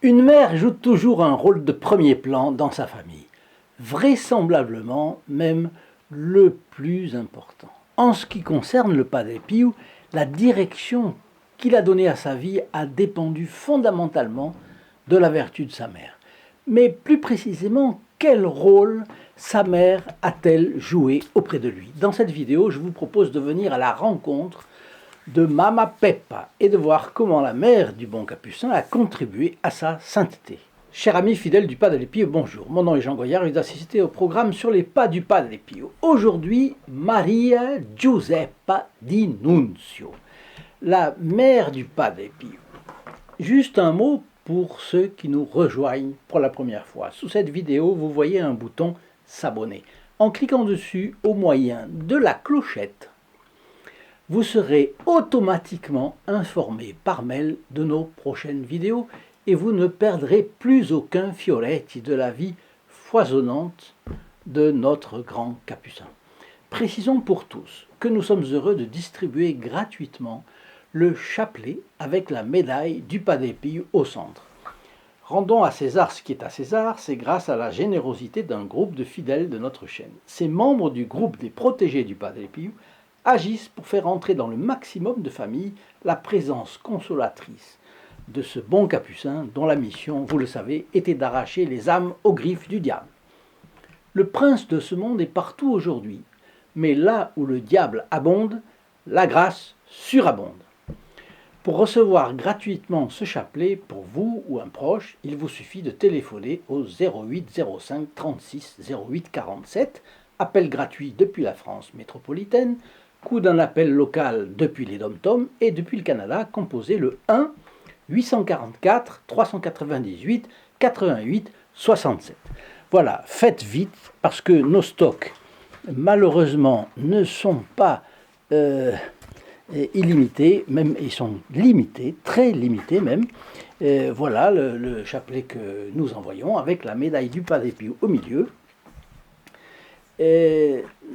Une mère joue toujours un rôle de premier plan dans sa famille, vraisemblablement même le plus important. En ce qui concerne le Padre Pio, la direction qu'il a donnée à sa vie a dépendu fondamentalement de la vertu de sa mère. Mais plus précisément, quel rôle sa mère a-t-elle joué auprès de lui? Dans cette vidéo, je vous propose de venir à la rencontre de Mama Peppa et de voir comment la mère du bon capucin a contribué à sa sainteté. Chers amis fidèles du Padre Pio, bonjour. Mon nom est Jean Goyard et vous assistez au programme sur les pas du Padre Pio. Aujourd'hui, Maria Giuseppa di Nunzio, la mère du Padre Pio. Juste un mot pour ceux qui nous rejoignent pour la première fois. Sous cette vidéo, vous voyez un bouton s'abonner. En cliquant dessus au moyen de la clochette, vous serez automatiquement informé par mail de nos prochaines vidéos et vous ne perdrez plus aucun fioretti de la vie foisonnante de notre grand capucin. Précisons pour tous que nous sommes heureux de distribuer gratuitement le chapelet avec la médaille du Padre Pio au centre. Rendons à César ce qui est à César, c'est grâce à la générosité d'un groupe de fidèles de notre chaîne. Ces membres du groupe des protégés du Padre Pio agissent pour faire entrer dans le maximum de familles la présence consolatrice de ce bon capucin dont la mission, vous le savez, était d'arracher les âmes aux griffes du diable. Le prince de ce monde est partout aujourd'hui, mais là où le diable abonde, la grâce surabonde. Pour recevoir gratuitement ce chapelet pour vous ou un proche, il vous suffit de téléphoner au 08 05 36 08 47, appel gratuit depuis la France métropolitaine, coût d'un appel local depuis les Dom-Tom et depuis le Canada, composez le 1 844 398 88 67. Voilà, faites vite parce que nos stocks malheureusement ne sont pas illimités, même ils sont limités, très limités même. Voilà le chapelet que nous envoyons avec la médaille du Padre Pio au milieu.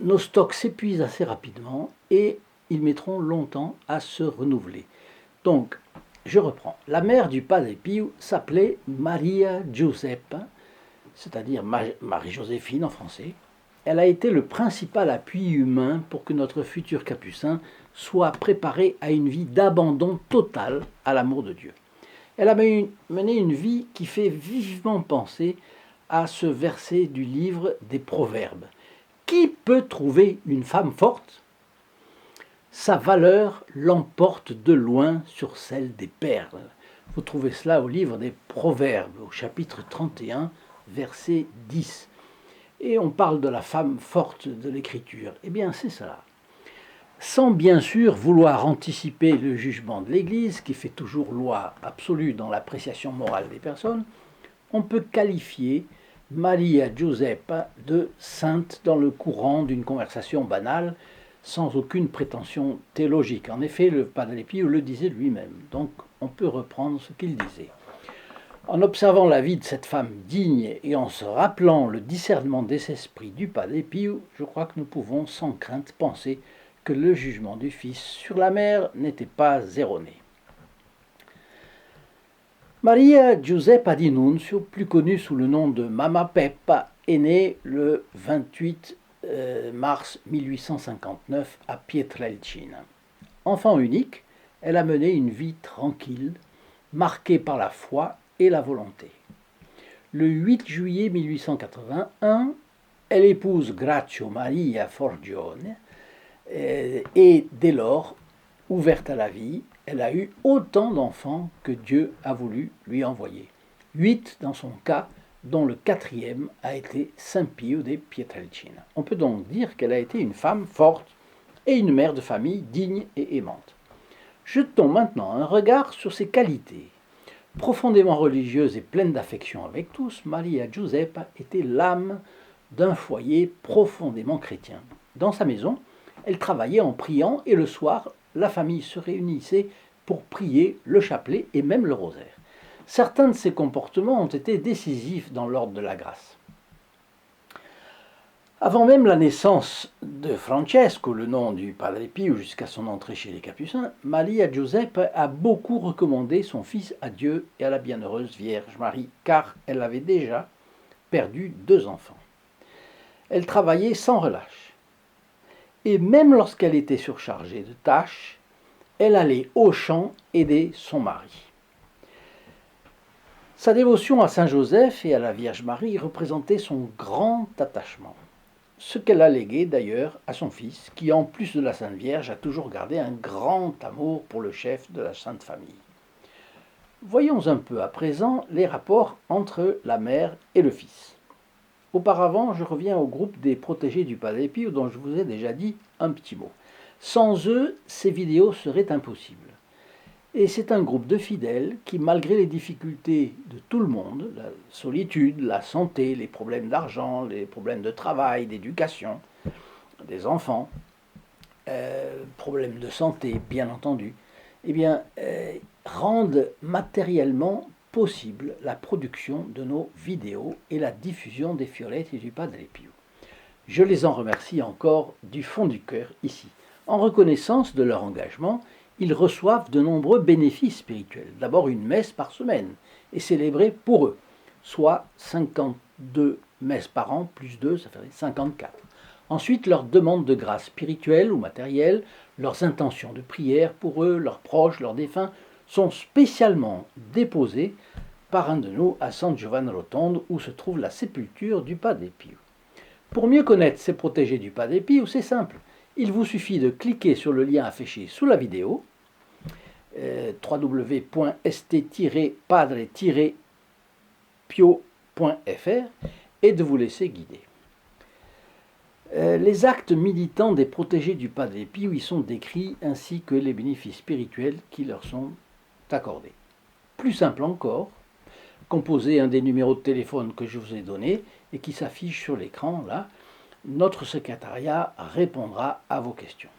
Nos stocks s'épuisent assez rapidement et ils mettront longtemps à se renouveler. Donc, je reprends. La mère du Padre Pio s'appelait Maria Giuseppa, c'est-à-dire Marie-Joséphine en français. Elle a été le principal appui humain pour que notre futur capucin soit préparé à une vie d'abandon total à l'amour de Dieu. Elle a mené une vie qui fait vivement penser à ce verset du livre des Proverbes. Qui peut trouver une femme forte? Sa valeur l'emporte de loin sur celle des perles. Vous trouvez cela au livre des Proverbes, au chapitre 31, verset 10. Et on parle de la femme forte de l'Écriture. Eh bien, c'est cela. Sans bien sûr vouloir anticiper le jugement de l'Église, qui fait toujours loi absolue dans l'appréciation morale des personnes, on peut qualifier Maria Giuseppa de sainte dans le courant d'une conversation banale, sans aucune prétention théologique. En effet, le Padre Pio le disait lui-même, donc on peut reprendre ce qu'il disait. En observant la vie de cette femme digne et en se rappelant le discernement des esprits du Padre Pio, je crois que nous pouvons sans crainte penser que le jugement du Fils sur la mère n'était pas erroné. Maria Giuseppa di Nunzio, plus connue sous le nom de Mama Peppa, est née le 28 mars 1859 à Pietrelcina. Enfant unique, elle a mené une vie tranquille, marquée par la foi et la volonté. Le 8 juillet 1881, elle épouse Grazio Maria Forgione et dès lors, ouverte à la vie, elle a eu autant d'enfants que Dieu a voulu lui envoyer. 8 dans son cas, dont le 4e a été Saint Pio de Pietrelcina. On peut donc dire qu'elle a été une femme forte et une mère de famille digne et aimante. Jetons maintenant un regard sur ses qualités. Profondément religieuse et pleine d'affection avec tous, Maria Giuseppa était l'âme d'un foyer profondément chrétien. Dans sa maison, elle travaillait en priant et le soir, la famille se réunissait pour prier le chapelet et même le rosaire. Certains de ses comportements ont été décisifs dans l'ordre de la grâce. Avant même la naissance de Francesco, le nom du Padre Pio, jusqu'à son entrée chez les Capucins, Maria Giuseppe a beaucoup recommandé son fils à Dieu et à la bienheureuse Vierge Marie, car elle avait déjà perdu 2 enfants. Elle travaillait sans relâche. Et même lorsqu'elle était surchargée de tâches, elle allait au champ aider son mari. Sa dévotion à Saint Joseph et à la Vierge Marie représentait son grand attachement. Ce qu'elle a légué d'ailleurs à son fils, qui en plus de la Sainte Vierge a toujours gardé un grand amour pour le chef de la Sainte Famille. Voyons un peu à présent les rapports entre la mère et le fils. Auparavant, je reviens au groupe des protégés du Padre Pio dont je vous ai déjà dit un petit mot. Sans eux, ces vidéos seraient impossibles. Et c'est un groupe de fidèles qui, malgré les difficultés de tout le monde, la solitude, la santé, les problèmes d'argent, les problèmes de travail, d'éducation, des enfants, problèmes de santé, bien entendu, eh bien, rendent matériellement possible la production de nos vidéos et la diffusion des fiolettes et du Padre Pio. Je les en remercie encore du fond du cœur ici. En reconnaissance de leur engagement, ils reçoivent de nombreux bénéfices spirituels. D'abord une messe par semaine, est célébrée pour eux, soit 52 messes par an, plus 2, ça fait 54. Ensuite, leurs demandes de grâce spirituelle ou matérielle, leurs intentions de prière pour eux, leurs proches, leurs défunts, sont spécialement déposées par un de nous à San Giovanni Rotondo, où se trouve la sépulture du Padre Pio. Pour mieux connaître ces protégés du Padre Pio, c'est simple. Il vous suffit de cliquer sur le lien affiché sous la vidéo, www.st-padre-pio.fr, et de vous laisser guider. Les actes militants des protégés du Padre Pio y sont décrits, ainsi que les bénéfices spirituels qui leur sont accordés. Plus simple encore, composez un des numéros de téléphone que je vous ai donnés et qui s'affiche sur l'écran là. Notre secrétariat répondra à vos questions.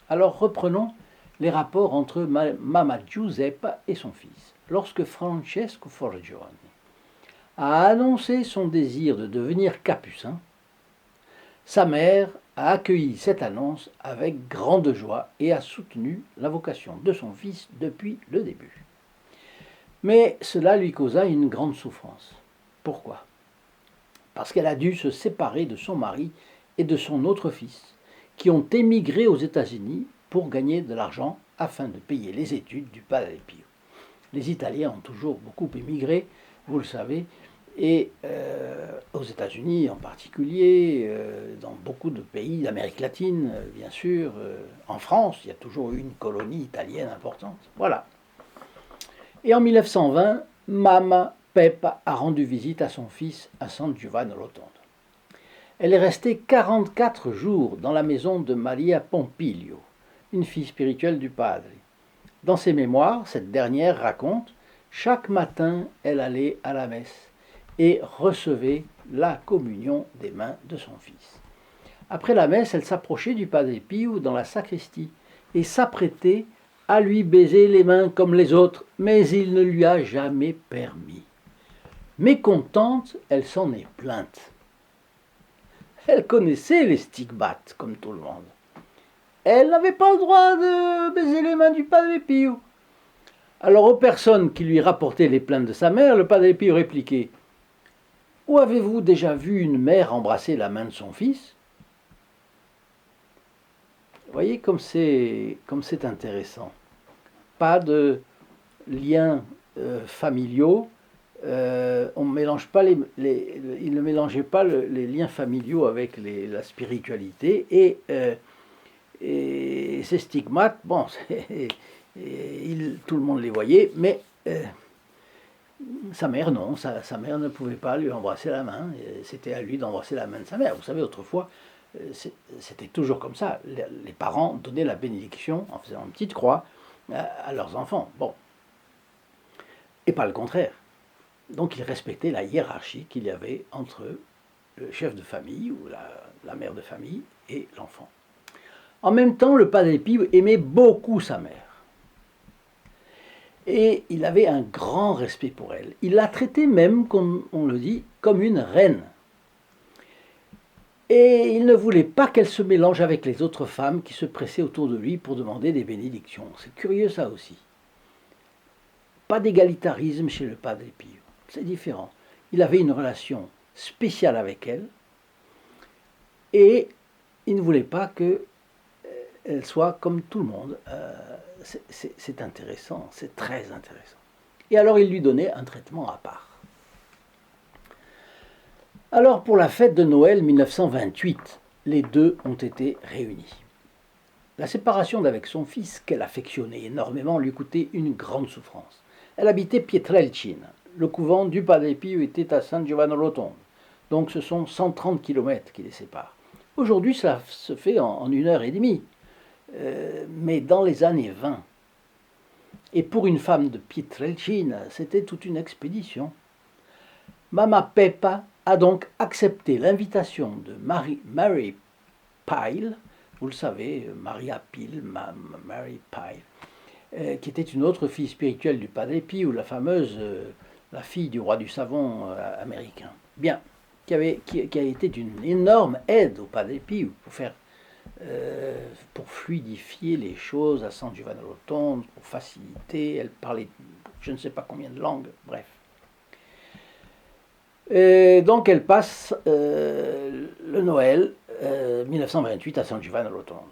Alors reprenons les rapports entre Mama Giuseppe et son fils. Lorsque Francesco Forgione a annoncé son désir de devenir capucin, sa mère a accueilli cette annonce avec grande joie et a soutenu la vocation de son fils depuis le début. Mais cela lui causa une grande souffrance. Pourquoi ? Parce qu'elle a dû se séparer de son mari et de son autre fils, qui ont émigré aux États-Unis pour gagner de l'argent afin de payer les études du Padre Pio. Les Italiens ont toujours beaucoup émigré, vous le savez, et aux États-Unis en particulier, dans beaucoup de pays d'Amérique latine, bien sûr, en France, il y a toujours eu une colonie italienne importante. Voilà. Et en 1920, Mama Peppa a rendu visite à son fils à San Giovanni Rotondo. Elle est restée 44 jours dans la maison de Maria Pompilio, une fille spirituelle du Padre. Dans ses mémoires, cette dernière raconte « Chaque matin, elle allait à la messe et recevait la communion des mains de son fils. Après la messe, elle s'approchait du Padre Pio dans la sacristie et s'apprêtait à lui baiser les mains comme les autres, mais il ne lui a jamais permis. Mécontente, elle s'en est plainte. Elle connaissait les stigmates, comme tout le monde. Elle n'avait pas le droit de baiser les mains du Padre Pio. Alors aux personnes qui lui rapportaient les plaintes de sa mère, le Padre Pio répliquait « Où avez-vous déjà vu une mère embrasser la main de son fils ?» Vous voyez comme c'est intéressant. Pas de liens familiaux. On mélange pas il ne mélangeait pas les liens familiaux avec la spiritualité et ces stigmates, bon, tout le monde les voyait, mais sa mère non, sa mère ne pouvait pas lui embrasser la main, c'était à lui d'embrasser la main de sa mère. Vous savez, autrefois, c'était toujours comme ça, les parents donnaient la bénédiction en faisant une petite croix à leurs enfants, bon, et pas le contraire. Donc ils respectaient la hiérarchie qu'il y avait entre le chef de famille ou la mère de famille et l'enfant. En même temps, le Padre Pio aimait beaucoup sa mère. Et il avait un grand respect pour elle. Il la traitait même, comme on le dit, comme une reine. Et il ne voulait pas qu'elle se mélange avec les autres femmes qui se pressaient autour de lui pour demander des bénédictions. C'est curieux ça aussi. Pas d'égalitarisme chez le Padre Pio. C'est différent. Il avait une relation spéciale avec elle et il ne voulait pas qu'elle soit comme tout le monde. C'est intéressant, c'est très intéressant. Et alors il lui donnait un traitement à part. Alors pour la fête de Noël 1928, les deux ont été réunis. La séparation d'avec son fils, qu'elle affectionnait énormément, lui coûtait une grande souffrance. Elle habitait Pietrelcina. Le couvent du Padre Pio était à San Giovanni Rotondo. Donc ce sont 130 km qui les séparent. Aujourd'hui, ça se fait en 1 heure et demie. Mais dans les années 20, et pour une femme de Pietrelcina, c'était toute une expédition. Mama Pepa a donc accepté l'invitation de Mary Pyle, vous le savez, Maria Pyle, Mary Pyle, qui était une autre fille spirituelle du Padre Pio, la fameuse, la fille du roi du savon américain. Bien, qui a été d'une énorme aide au Padre Pio pour fluidifier les choses à San Giovanni Rotondo, pour faciliter. Elle parlait je ne sais pas combien de langues, bref. Et donc elle passe le Noël 1928 à San Giovanni Rotondo.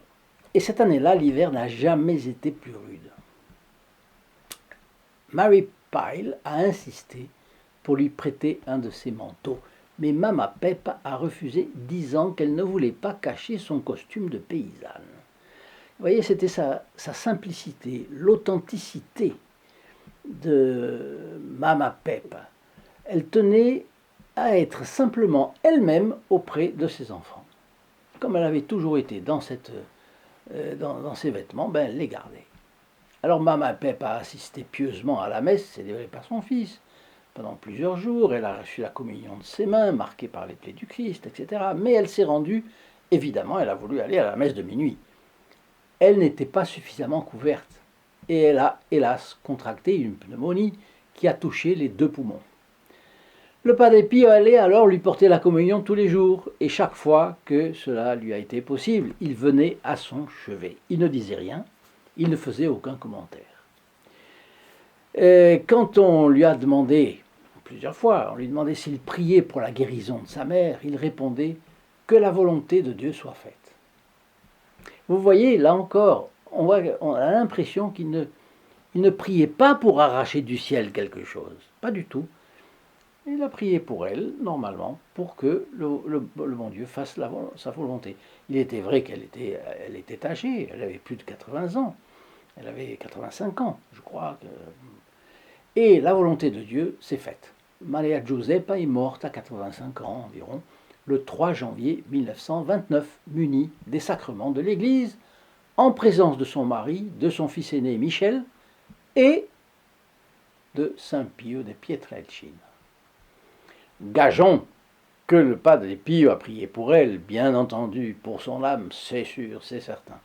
Et cette année-là, l'hiver n'a jamais été plus rude. Mary Pyle a insisté pour lui prêter un de ses manteaux, mais Mama Pepa a refusé, disant qu'elle ne voulait pas cacher son costume de paysanne. Vous voyez, c'était sa simplicité, l'authenticité de Mama Pepa. Elle tenait à être simplement elle-même auprès de ses enfants. Comme elle avait toujours été dans ses vêtements, elle les gardait. Alors Mama Pepa a assisté pieusement à la messe célébrée par son fils. Pendant plusieurs jours, elle a reçu la communion de ses mains, marquée par les plaies du Christ, etc. Mais elle s'est rendue, évidemment, elle a voulu aller à la messe de minuit. Elle n'était pas suffisamment couverte et elle a, hélas, contracté une pneumonie qui a touché les 2 poumons. Le Padre Pio allait alors lui porter la communion tous les jours, et chaque fois que cela lui a été possible, il venait à son chevet. Il ne disait rien, il ne faisait aucun commentaire. Et quand on lui a demandé, plusieurs fois, on lui demandait s'il priait pour la guérison de sa mère, il répondait que la volonté de Dieu soit faite. Vous voyez, là encore, on a l'impression qu'il ne priait pas pour arracher du ciel quelque chose, pas du tout. Il a prié pour elle, normalement, pour que le bon Dieu fasse sa volonté. Il était vrai qu'elle était âgée, elle avait plus de 80 ans, elle avait 85 ans, je crois. Et la volonté de Dieu s'est faite. Maria Giuseppa est morte à 85 ans environ, le 3 janvier 1929, munie des sacrements de l'Église, en présence de son mari, de son fils aîné Michel et de Saint Pio de Pietrelcina. Gageons que le Padre Pio a prié pour elle, bien entendu, pour son âme, c'est sûr, c'est certain.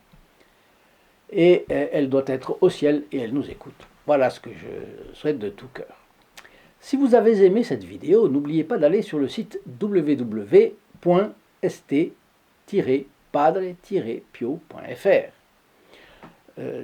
Et elle doit être au ciel et elle nous écoute. Voilà ce que je souhaite de tout cœur. Si vous avez aimé cette vidéo, n'oubliez pas d'aller sur le site www.st-padre-pio.fr.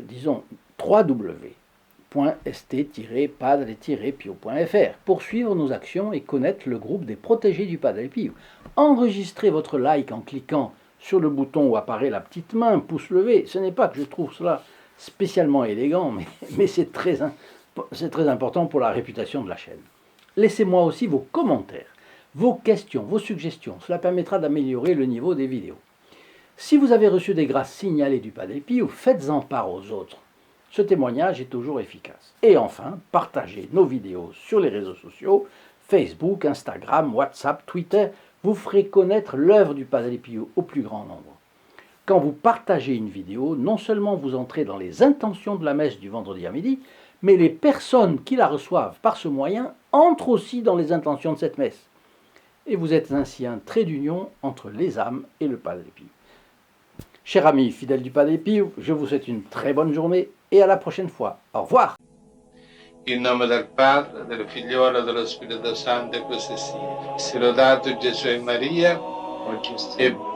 Disons www.st-padre-pio.fr pour suivre nos actions et connaître le groupe des protégés du Padre Pio. Enregistrez votre like en cliquant sur le bouton où apparaît la petite main, pouce levé. Ce n'est pas que je trouve cela spécialement élégant, mais c'est très important pour la réputation de la chaîne. Laissez-moi aussi vos commentaires, vos questions, vos suggestions. Cela permettra d'améliorer le niveau des vidéos. Si vous avez reçu des grâces signalées du Padre Pio, faites-en part aux autres. Ce témoignage est toujours efficace. Et enfin, partagez nos vidéos sur les réseaux sociaux, Facebook, Instagram, WhatsApp, Twitter. Vous ferez connaître l'œuvre du Padre Pio au plus grand nombre. Quand vous partagez une vidéo, non seulement vous entrez dans les intentions de la messe du vendredi à midi, mais les personnes qui la reçoivent par ce moyen entrent aussi dans les intentions de cette messe. Et vous êtes ainsi un trait d'union entre les âmes et le Padre Pio. Chers amis fidèles du Padre Pio, je vous souhaite une très bonne journée et à la prochaine fois. Au revoir. In nome del Padre, del Figliolo e dello Spirito Santo, e così sia. Sia lodato Gesù e Maria. e